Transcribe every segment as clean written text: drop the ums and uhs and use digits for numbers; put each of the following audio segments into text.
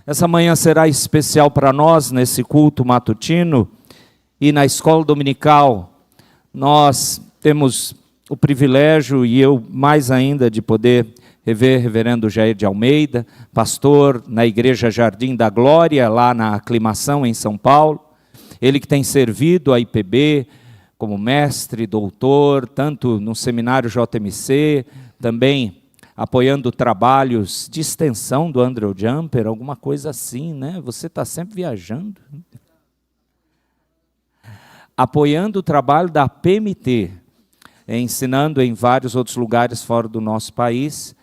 Essa manhã será especial para nós nesse culto matutino e na escola dominical. Nós temos o privilégio, e eu mais ainda, de poder rever reverendo Jair de Almeida, pastor na Igreja Jardim da Glória, lá na Aclimação, em São Paulo. Ele que tem servido a IPB como mestre, doutor, tanto no seminário JMC, também apoiando trabalhos de extensão do Andrew Jumper, alguma coisa assim, né? Você está sempre viajando. Apoiando o trabalho da PMT, ensinando em vários outros lugares fora do nosso país.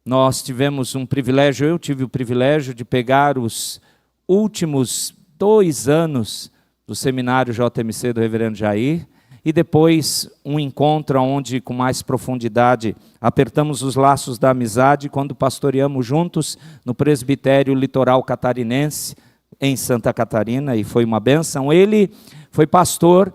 Nós tivemos um privilégio, eu tive o privilégio de pegar os últimos 2 anos do seminário JMC do reverendo Jair, e depois um encontro onde, com mais profundidade, apertamos os laços da amizade quando pastoreamos juntos no presbitério litoral catarinense, em Santa Catarina, e foi uma bênção. Ele foi pastor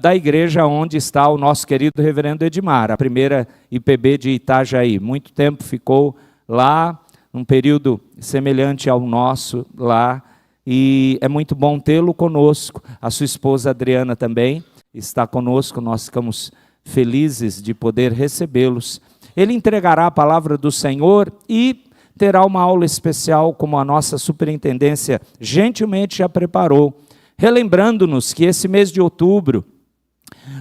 da igreja onde está o nosso querido reverendo Edmar, a primeira IPB de Itajaí. Muito tempo ficou lá, num período semelhante ao nosso lá, e é muito bom tê-lo conosco. A sua esposa Adriana também está conosco, nós ficamos felizes de poder recebê-los. Ele entregará a palavra do Senhor e terá uma aula especial, como a nossa superintendência gentilmente já preparou, relembrando-nos que esse mês de outubro,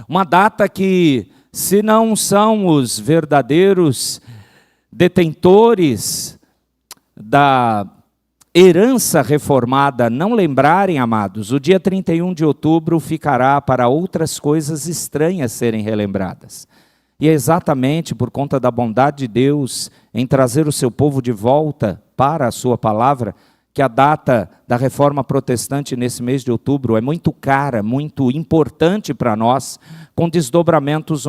uma data que, se não são os verdadeiros detentores da herança reformada não lembrarem, amados, o dia 31 de outubro ficará para outras coisas estranhas serem relembradas. E é exatamente por conta da bondade de Deus em trazer o seu povo de volta para a sua palavra, que a data da reforma protestante nesse mês de outubro é muito cara, muito importante para nós, com desdobramentos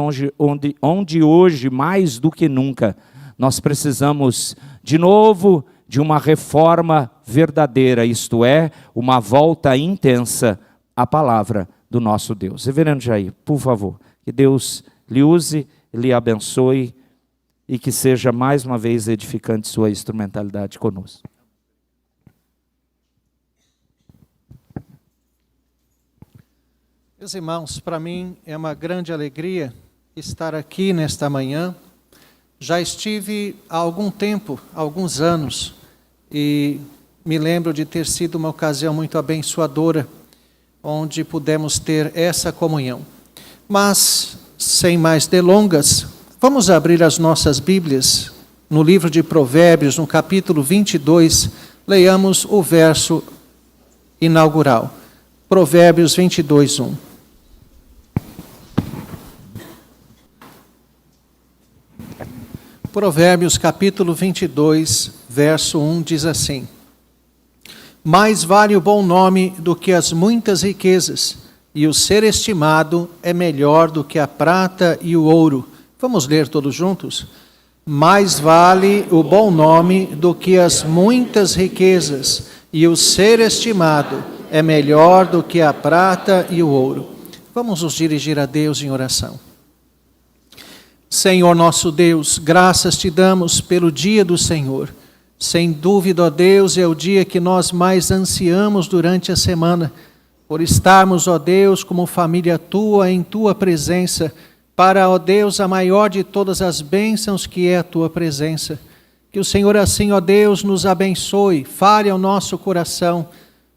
onde hoje, mais do que nunca, nós precisamos de novo de uma reforma verdadeira, isto é, uma volta intensa à palavra do nosso Deus. Reverendo Jair, por favor, que Deus lhe use, lhe abençoe e que seja mais uma vez edificante sua instrumentalidade conosco. Meus irmãos, para mim é uma grande alegria estar aqui nesta manhã. Já estive há algum tempo, alguns anos, e me lembro de ter sido uma ocasião muito abençoadora, onde pudemos ter essa comunhão. Mas, sem mais delongas, vamos abrir as nossas Bíblias no livro de Provérbios, no capítulo 22, leiamos o verso inaugural. Provérbios 22, 1. Provérbios capítulo 22, verso 1 diz assim: Mais vale o bom nome do que as muitas riquezas, e o ser estimado é melhor do que a prata e o ouro. Vamos ler todos juntos? Mais vale o bom nome do que as muitas riquezas, e o ser estimado é melhor do que a prata e o ouro. Vamos nos dirigir a Deus em oração. Senhor nosso Deus, graças te damos pelo dia do Senhor. Sem dúvida, ó Deus, é o dia que nós mais ansiamos durante a semana, por estarmos, ó Deus, como família tua, em tua presença, para, ó Deus, a maior de todas as bênçãos que é a tua presença. Que o Senhor assim, ó Deus, nos abençoe, fale ao nosso coração,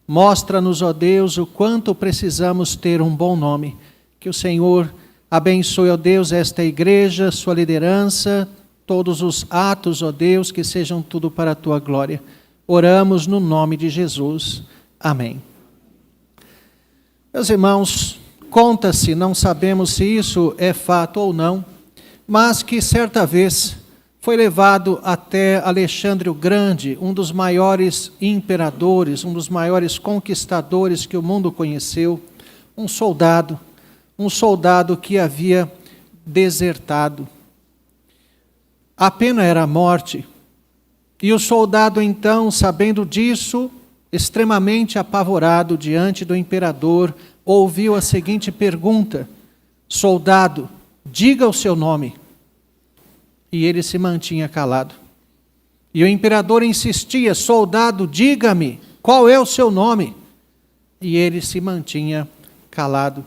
mostra-nos, ó Deus, o quanto precisamos ter um bom nome. Que o Senhor abençoe, ó Deus, esta igreja, sua liderança, todos os atos, ó Deus, que sejam tudo para a tua glória. Oramos no nome de Jesus. Amém. Meus irmãos, conta-se, não sabemos se isso é fato ou não, mas que certa vez foi levado até Alexandre o Grande, um dos maiores imperadores, um dos maiores conquistadores que o mundo conheceu, um soldado que havia desertado. A pena era a morte. E o soldado, então, sabendo disso, extremamente apavorado diante do imperador, ouviu a seguinte pergunta: Soldado, diga o seu nome. E ele se mantinha calado. E o imperador insistia: soldado, diga-me, qual é o seu nome? E ele se mantinha calado.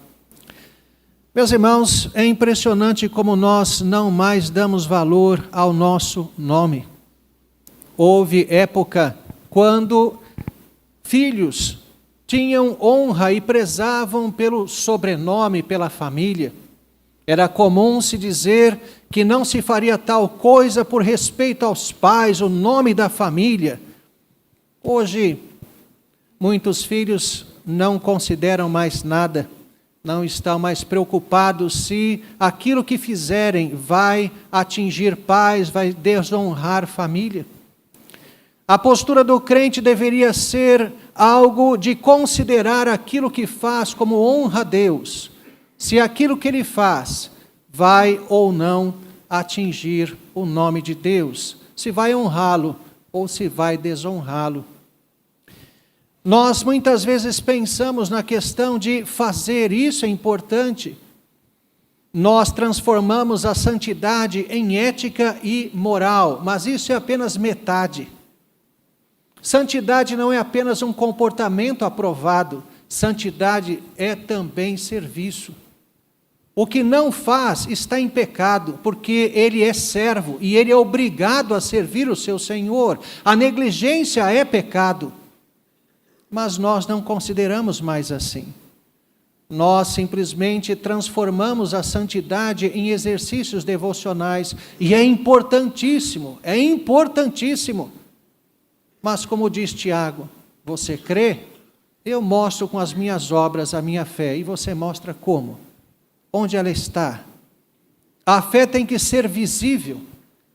Meus irmãos, é impressionante como nós não mais damos valor ao nosso nome. Houve época quando filhos tinham honra e prezavam pelo sobrenome, pela família. Era comum se dizer que não se faria tal coisa por respeito aos pais, o nome da família. Hoje, muitos filhos não consideram mais nada, não estão mais preocupados se aquilo que fizerem vai atingir pais, vai desonrar família. A postura do crente deveria ser algo de considerar aquilo que faz como honra a Deus, se aquilo que ele faz vai ou não atingir o nome de Deus, se vai honrá-lo ou se vai desonrá-lo. Nós muitas vezes pensamos na questão de fazer, isso é importante. Nós transformamos a santidade em ética e moral, mas isso é apenas metade. Santidade não é apenas um comportamento aprovado, santidade é também serviço. O que não faz está em pecado, porque ele é servo e ele é obrigado a servir o seu Senhor. A negligência é pecado, mas nós não consideramos mais assim. Nós simplesmente transformamos a santidade em exercícios devocionais, e é importantíssimo, é importantíssimo. Mas como diz Tiago, você crê? Eu mostro com as minhas obras a minha fé, e você mostra como? Onde ela está? A fé tem que ser visível,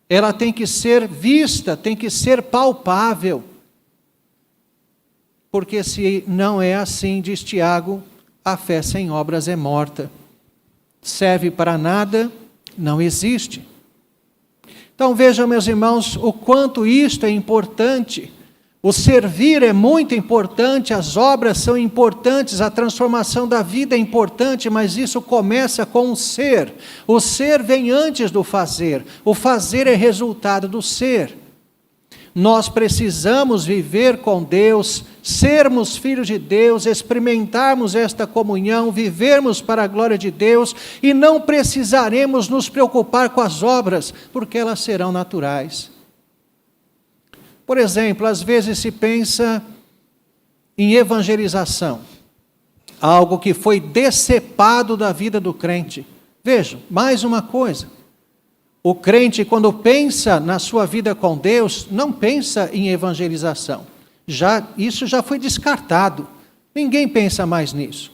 ela tem que ser vista, tem que ser palpável. Porque se não é assim, diz Tiago, a fé sem obras é morta. Serve para nada, não existe. Então vejam, meus irmãos, o quanto isto é importante. O servir é muito importante, as obras são importantes, a transformação da vida é importante, mas isso começa com o ser. O ser vem antes do fazer, o fazer é resultado do ser. Nós precisamos viver com Deus, sermos filhos de Deus, experimentarmos esta comunhão, vivermos para a glória de Deus, e não precisaremos nos preocupar com as obras, porque elas serão naturais. Por exemplo, às vezes se pensa em evangelização, algo que foi decepado da vida do crente. Vejam, mais uma coisa. O crente, quando pensa na sua vida com Deus, não pensa em evangelização. Isso já foi descartado. Ninguém pensa mais nisso.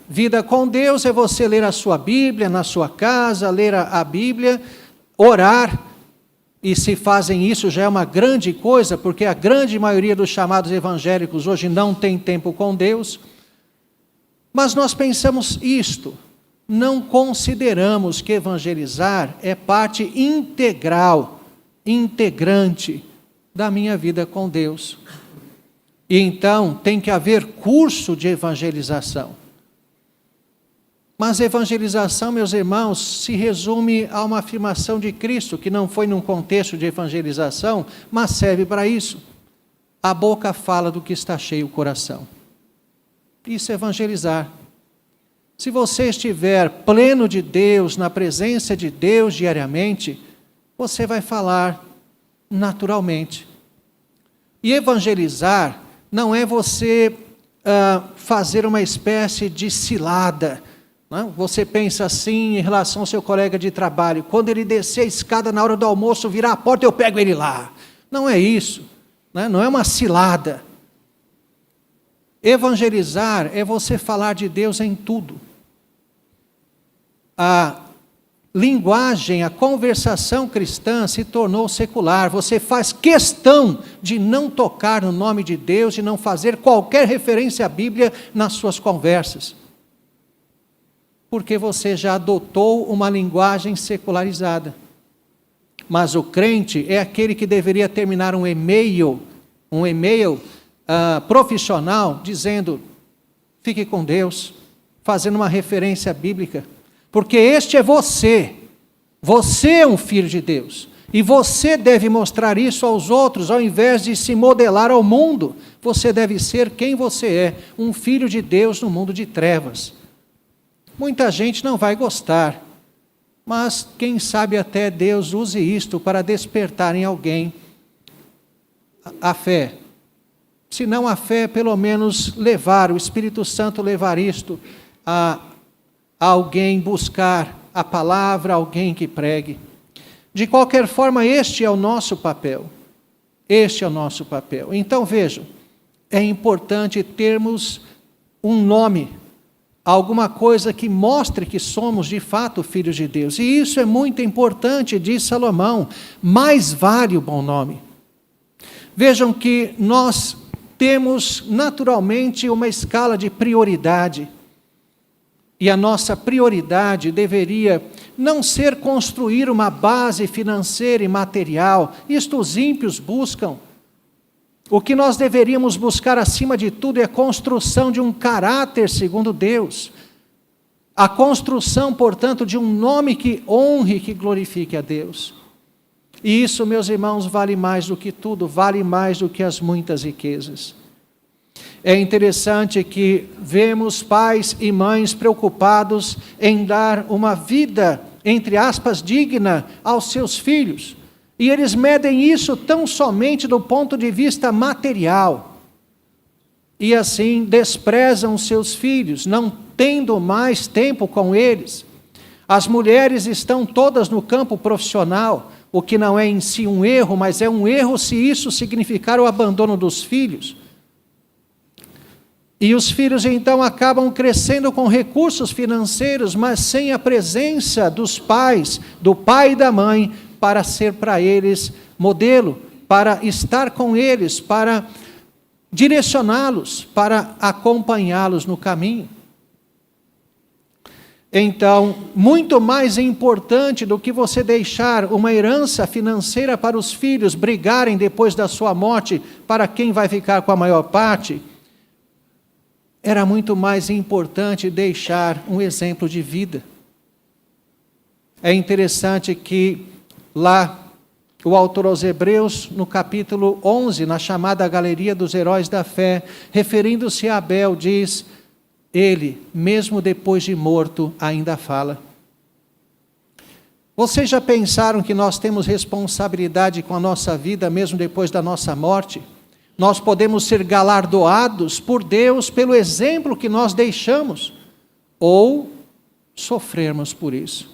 Vida com Deus é você ler a sua Bíblia na sua casa, ler a Bíblia, orar. E se fazem isso já é uma grande coisa, porque a grande maioria dos chamados evangélicos hoje não tem tempo com Deus. Mas nós pensamos isto. Não consideramos que evangelizar é parte integral, integrante da minha vida com Deus. E então tem que haver curso de evangelização. Mas evangelização, meus irmãos, se resume a uma afirmação de Cristo, que não foi num contexto de evangelização, mas serve para isso. A boca fala do que está cheio o coração. Isso é evangelizar. Se você estiver pleno de Deus, na presença de Deus diariamente, você vai falar naturalmente. E evangelizar não é você fazer uma espécie de cilada. Não? Você pensa assim em relação ao seu colega de trabalho: quando ele descer a escada na hora do almoço, virar a porta, eu pego ele lá. Não é isso, né? Não é uma cilada. Evangelizar é você falar de Deus em tudo. A linguagem, a conversação cristã se tornou secular. Você faz questão de não tocar no nome de Deus, de não fazer qualquer referência à Bíblia nas suas conversas. Porque você já adotou uma linguagem secularizada. Mas o crente é aquele que deveria terminar um e-mail profissional, dizendo: fique com Deus, fazendo uma referência bíblica, porque este é você é um filho de Deus, E você deve mostrar isso aos outros, ao invés de se modelar ao mundo. Você deve ser quem você é, um filho de Deus no mundo de trevas. Muita gente não vai gostar, mas quem sabe até Deus use isto para despertar em alguém a fé. Se não a fé, pelo menos levar, o Espírito Santo levar isto a alguém buscar a palavra, alguém que pregue. De qualquer forma, este é o nosso papel. Este é o nosso papel. Então vejam, é importante termos um nome, alguma coisa que mostre que somos de fato filhos de Deus. E isso é muito importante, diz Salomão, mais vale o bom nome. Vejam que nós temos naturalmente uma escala de prioridade. E a nossa prioridade deveria não ser construir uma base financeira e material. Isto os ímpios buscam. O que nós deveríamos buscar acima de tudo é a construção de um caráter segundo Deus. A construção, portanto, de um nome que honre, que glorifique a Deus. E isso, meus irmãos, vale mais do que tudo, vale mais do que as muitas riquezas. É interessante que vemos pais e mães preocupados em dar uma vida, entre aspas, digna aos seus filhos. E eles medem isso tão somente do ponto de vista material. E assim desprezam seus filhos, não tendo mais tempo com eles. As mulheres estão todas no campo profissional, o que não é em si um erro, mas é um erro se isso significar o abandono dos filhos. E os filhos então acabam crescendo com recursos financeiros, mas sem a presença dos pais, do pai e da mãe, para ser para eles modelo, para estar com eles, para direcioná-los, para acompanhá-los no caminho. Então, muito mais importante do que você deixar uma herança financeira para os filhos brigarem depois da sua morte para quem vai ficar com a maior parte, era muito mais importante deixar um exemplo de vida. É interessante que lá o autor aos Hebreus, no capítulo 11, na chamada Galeria dos Heróis da Fé, referindo-se a Abel, diz: ele, mesmo depois de morto, ainda fala. Vocês já pensaram que nós temos responsabilidade com a nossa vida, mesmo depois da nossa morte? Nós podemos ser galardoados por Deus pelo exemplo que nós deixamos, ou sofrermos por isso,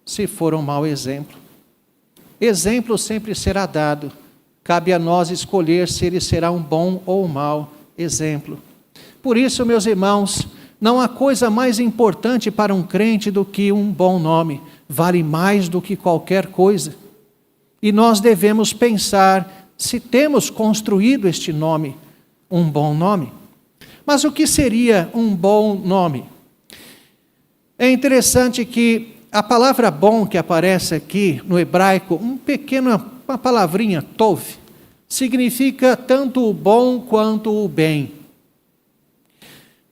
se for um mau exemplo. Exemplo sempre será dado, cabe a nós escolher se ele será um bom ou um mau exemplo. Por isso, meus irmãos, não há coisa mais importante para um crente do que um bom nome, vale mais do que qualquer coisa. E nós devemos pensar se temos construído este nome, um bom nome. Mas o que seria um bom nome? É interessante que a palavra bom que aparece aqui no hebraico, uma palavrinha, tov, significa tanto o bom quanto o bem.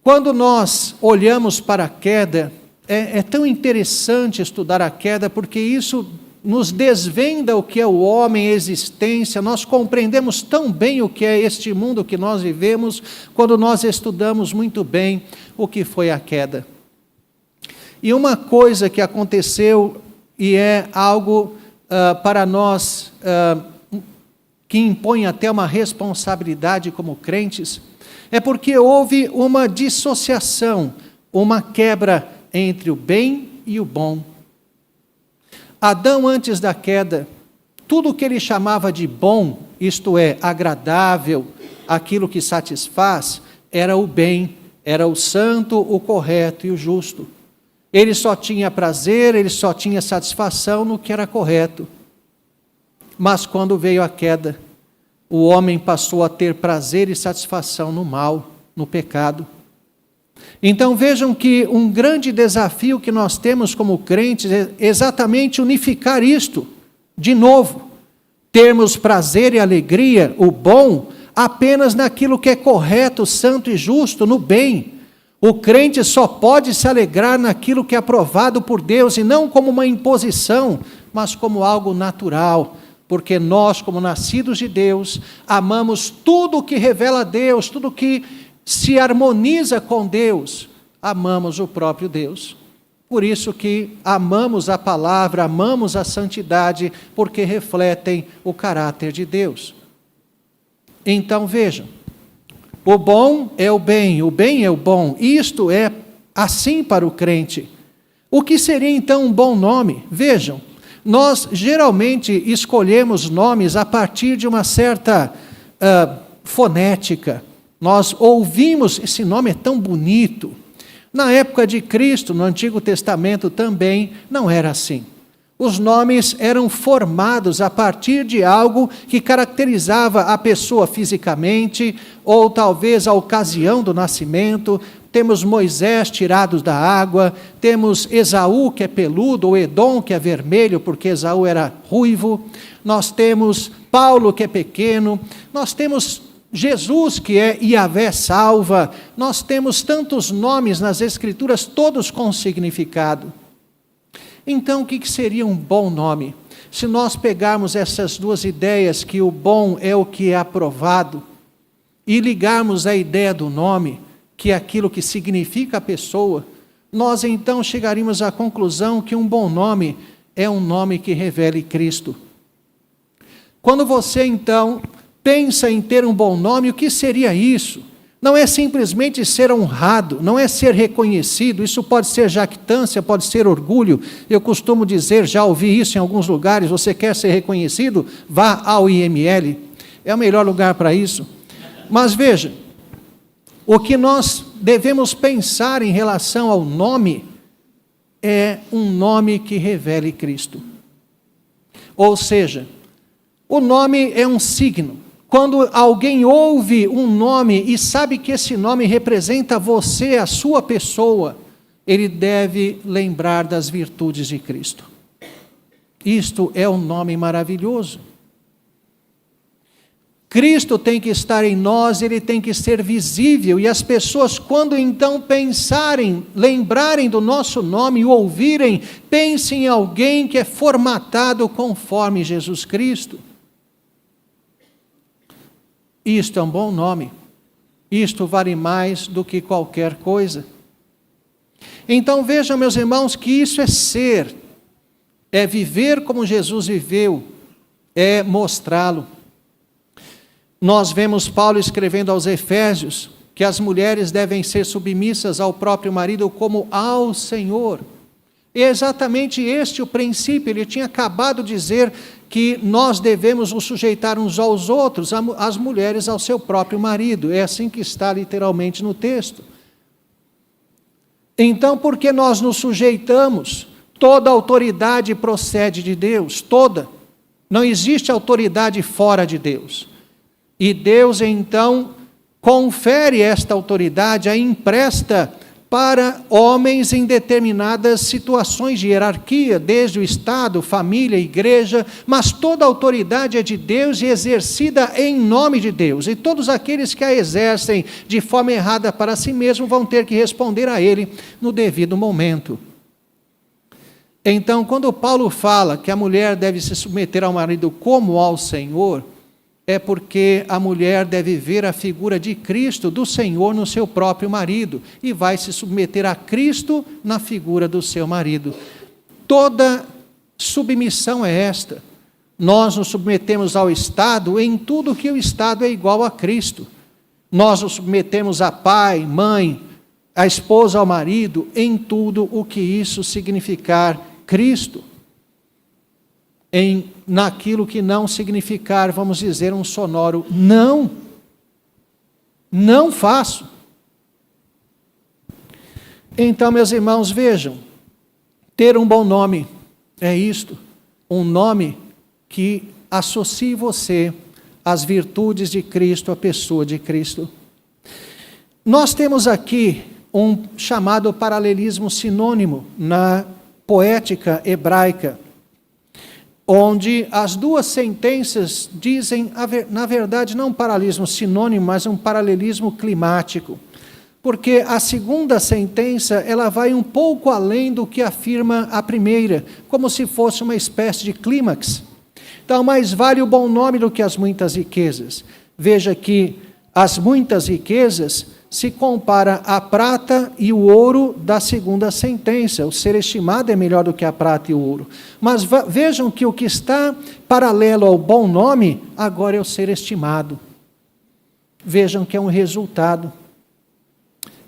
Quando nós olhamos para a queda, é tão interessante estudar a queda, porque isso nos desvenda o que é o homem, a existência. Nós compreendemos tão bem o que é este mundo que nós vivemos, quando nós estudamos muito bem o que foi a queda. E uma coisa que aconteceu, e é algo para nós, que impõe até uma responsabilidade como crentes, é porque houve uma dissociação, uma quebra entre o bem e o bom. Adão, antes da queda, tudo o que ele chamava de bom, isto é, agradável, aquilo que satisfaz, era o bem, era o santo, o correto e o justo. Ele só tinha prazer, ele só tinha satisfação no que era correto. Mas quando veio a queda, o homem passou a ter prazer e satisfação no mal, no pecado. Então vejam que um grande desafio que nós temos como crentes é exatamente unificar isto, de novo, termos prazer e alegria, o bom, apenas naquilo que é correto, santo e justo, no bem. O crente só pode se alegrar naquilo que é aprovado por Deus, e não como uma imposição, mas como algo natural, porque nós, como nascidos de Deus, amamos tudo que revela Deus, tudo que se harmoniza com Deus, amamos o próprio Deus. Por isso que amamos a palavra, amamos a santidade, porque refletem o caráter de Deus. Então vejam, o bom é o bem é o bom, isto é assim para o crente. O que seria então um bom nome? Vejam, nós geralmente escolhemos nomes a partir de uma certa fonética. Nós ouvimos, esse nome é tão bonito. Na época de Cristo, no Antigo Testamento também, não era assim. Os nomes eram formados a partir de algo que caracterizava a pessoa fisicamente, ou talvez a ocasião do nascimento. Temos Moisés tirado da água, temos Esaú, que é peludo, ou Edom, que é vermelho, porque Esaú era ruivo. Nós temos Paulo, que é pequeno. Nós temos Jesus, que é Iavé salva. Nós temos tantos nomes nas Escrituras, todos com significado. Então, o que seria um bom nome? Se nós pegarmos essas duas ideias, que o bom é o que é aprovado, e ligarmos a ideia do nome, que é aquilo que significa a pessoa, nós então chegaríamos à conclusão que um bom nome é um nome que revele Cristo. Quando você então pensa em ter um bom nome, o que seria isso? Não é simplesmente ser honrado, não é ser reconhecido, isso pode ser jactância, pode ser orgulho. Eu costumo dizer, já ouvi isso em alguns lugares, você quer ser reconhecido? Vá ao IML, é o melhor lugar para isso. Mas veja, o que nós devemos pensar em relação ao nome é um nome que revele Cristo. Ou seja, o nome é um signo. Quando alguém ouve um nome e sabe que esse nome representa você, a sua pessoa, ele deve lembrar das virtudes de Cristo. Isto é um nome maravilhoso. Cristo tem que estar em nós, ele tem que ser visível, e as pessoas, quando então pensarem, lembrarem do nosso nome e ouvirem, pensem em alguém que é formatado conforme Jesus Cristo. Isto é um bom nome. Isto vale mais do que qualquer coisa. Então vejam, meus irmãos, que isso é ser, é viver como Jesus viveu, é mostrá-lo. Nós vemos Paulo escrevendo aos Efésios que as mulheres devem ser submissas ao próprio marido como ao Senhor. E é exatamente este o princípio. Ele tinha acabado de dizer que nós devemos nos sujeitar uns aos outros, as mulheres ao seu próprio marido. É assim que está literalmente no texto. Então, por que nós nos sujeitamos? Toda autoridade procede de Deus, toda. Não existe autoridade fora de Deus. E Deus, então, confere esta autoridade, a empresta para homens em determinadas situações de hierarquia, desde o Estado, família, igreja, mas toda a autoridade é de Deus e exercida em nome de Deus. E todos aqueles que a exercem de forma errada para si mesmos vão ter que responder a Ele no devido momento. Então, quando Paulo fala que a mulher deve se submeter ao marido como ao Senhor, é porque a mulher deve ver a figura de Cristo, do Senhor, no seu próprio marido, e vai se submeter a Cristo na figura do seu marido. Toda submissão é esta. Nós nos submetemos ao Estado em tudo que o Estado é igual a Cristo. Nós nos submetemos a pai, mãe, a esposa ao marido, em tudo o que isso significar Cristo. Naquilo que não significar, vamos dizer, um sonoro não. Não faço. Então, meus irmãos, vejam, ter um bom nome é isto, um nome que associe você às virtudes de Cristo, à pessoa de Cristo. Nós temos aqui um chamado paralelismo sinônimo na poética hebraica, onde as duas sentenças dizem, na verdade, não um paralelismo sinônimo, mas um paralelismo climático. Porque a segunda sentença, ela vai um pouco além do que afirma a primeira, como se fosse uma espécie de clímax. Então, mais vale o bom nome do que as muitas riquezas. Veja que as muitas riquezas se compara à prata e o ouro da segunda sentença. O ser estimado é melhor do que a prata e o ouro. Mas vejam que o que está paralelo ao bom nome, agora é o ser estimado. Vejam que é um resultado.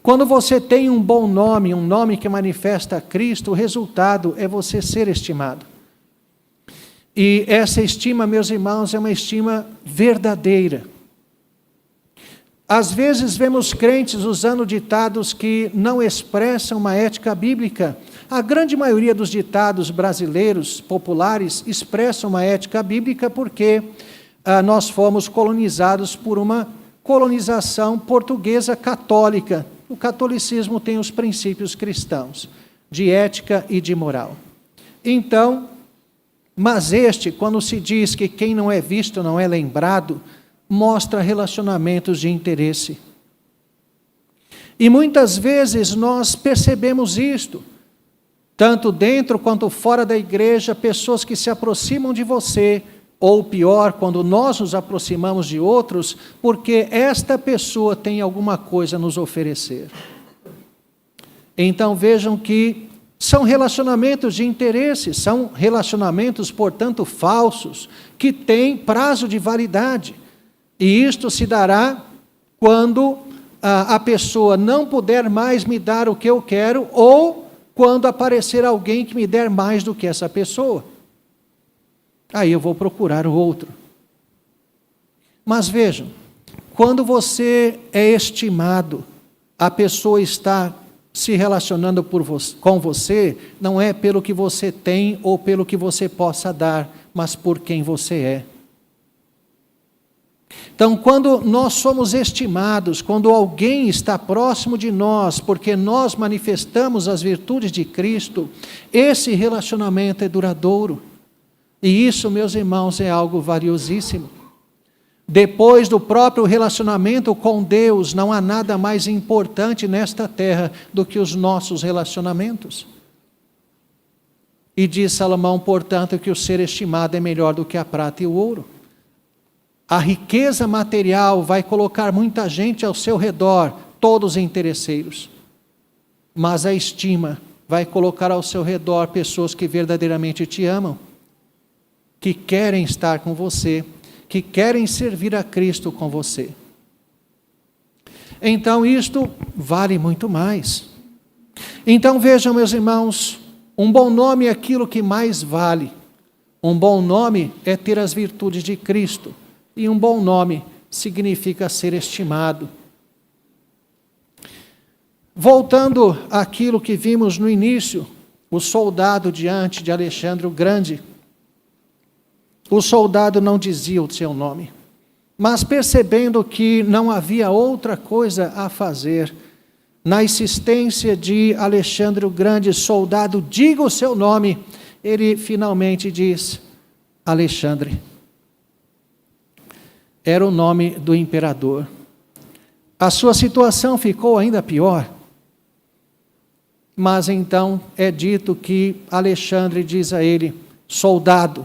Quando você tem um bom nome, um nome que manifesta a Cristo, o resultado é você ser estimado. E essa estima, meus irmãos, é uma estima verdadeira. Às vezes vemos crentes usando ditados que não expressam uma ética bíblica. A grande maioria dos ditados brasileiros, populares, expressam uma ética bíblica porque nós fomos colonizados por uma colonização portuguesa católica. O catolicismo tem os princípios cristãos, de ética e de moral. Então, mas quando se diz que quem não é visto não é lembrado, mostra relacionamentos de interesse. E muitas vezes nós percebemos isto, tanto dentro quanto fora da igreja, pessoas que se aproximam de você, ou pior, quando nós nos aproximamos de outros, porque esta pessoa tem alguma coisa a nos oferecer. Então vejam que são relacionamentos de interesse, são relacionamentos, portanto, falsos, que têm prazo de validade. E isto se dará quando a pessoa não puder mais me dar o que eu quero, ou quando aparecer alguém que me der mais do que essa pessoa. Aí eu vou procurar o outro. Mas vejam, quando você é estimado, a pessoa está se relacionando com você, não é pelo que você tem ou pelo que você possa dar, mas por quem você é. Então, quando nós somos estimados, quando alguém está próximo de nós, porque nós manifestamos as virtudes de Cristo, esse relacionamento é duradouro. E isso, meus irmãos, é algo valiosíssimo. Depois do próprio relacionamento com Deus, não há nada mais importante nesta terra do que os nossos relacionamentos. E diz Salomão, portanto, que o ser estimado é melhor do que a prata e o ouro. A riqueza material vai colocar muita gente ao seu redor, todos interesseiros. Mas a estima vai colocar ao seu redor pessoas que verdadeiramente te amam, que querem estar com você, que querem servir a Cristo com você. Então isto vale muito mais. Então vejam, meus irmãos, um bom nome é aquilo que mais vale. Um bom nome é ter as virtudes de Cristo. E um bom nome significa ser estimado. Voltando àquilo que vimos no início, o soldado diante de Alexandre o Grande. O soldado não dizia o seu nome, mas percebendo que não havia outra coisa a fazer, na insistência de Alexandre o Grande, soldado, diga o seu nome, ele finalmente diz, Alexandre. Era o nome do imperador. A sua situação ficou ainda pior. Mas então é dito que Alexandre diz a ele, soldado,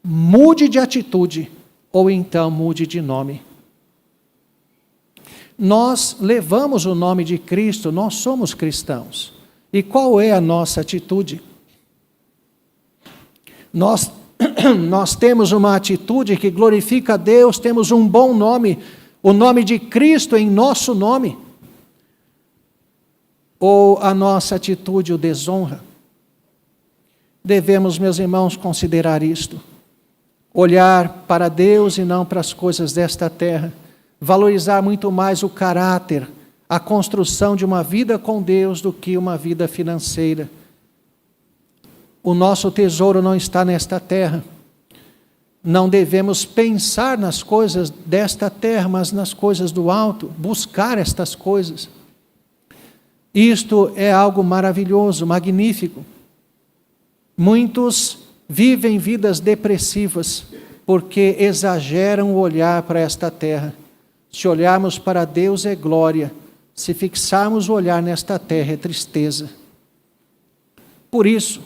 mude de atitude, ou então mude de nome. Nós levamos o nome de Cristo, nós somos cristãos. E qual é a nossa atitude? Nós temos uma atitude que glorifica a Deus, temos um bom nome, o nome de Cristo em nosso nome. Ou a nossa atitude o desonra? Devemos, meus irmãos, considerar isto. Olhar para Deus e não para as coisas desta terra. Valorizar muito mais o caráter, a construção de uma vida com Deus do que uma vida financeira. O nosso tesouro não está nesta terra. Não devemos pensar nas coisas desta terra, mas nas coisas do alto, buscar estas coisas. Isto é algo maravilhoso, magnífico. Muitos vivem vidas depressivas, porque exageram o olhar para esta terra. Se olharmos para Deus é glória, se fixarmos o olhar nesta terra é tristeza. Por isso,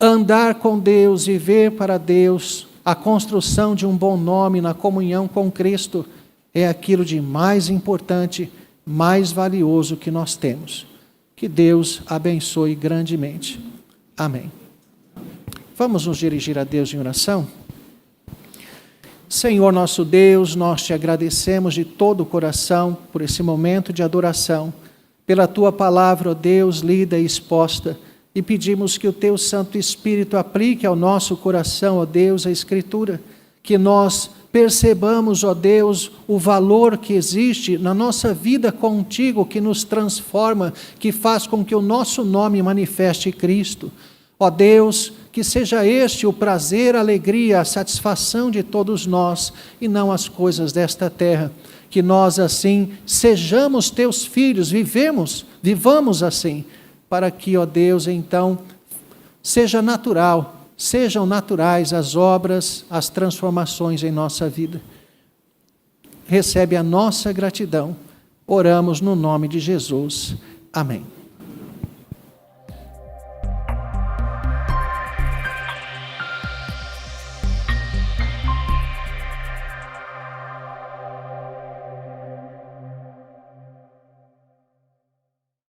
andar com Deus, viver para Deus, a construção de um bom nome na comunhão com Cristo é aquilo de mais importante, mais valioso que nós temos. Que Deus abençoe grandemente. Amém. Vamos nos dirigir a Deus em oração? Senhor nosso Deus, nós te agradecemos de todo o coração por esse momento de adoração, pela tua palavra, ó Deus, lida e exposta, e pedimos que o teu Santo Espírito aplique ao nosso coração, ó Deus, a Escritura, que nós percebamos, ó Deus, o valor que existe na nossa vida contigo, que nos transforma, que faz com que o nosso nome manifeste Cristo. Ó Deus, que seja este o prazer, a alegria, a satisfação de todos nós, e não as coisas desta terra. Que nós assim sejamos teus filhos, vivamos assim, para que, ó Deus, então, sejam naturais as obras, as transformações em nossa vida. Recebe a nossa gratidão. Oramos no nome de Jesus. Amém.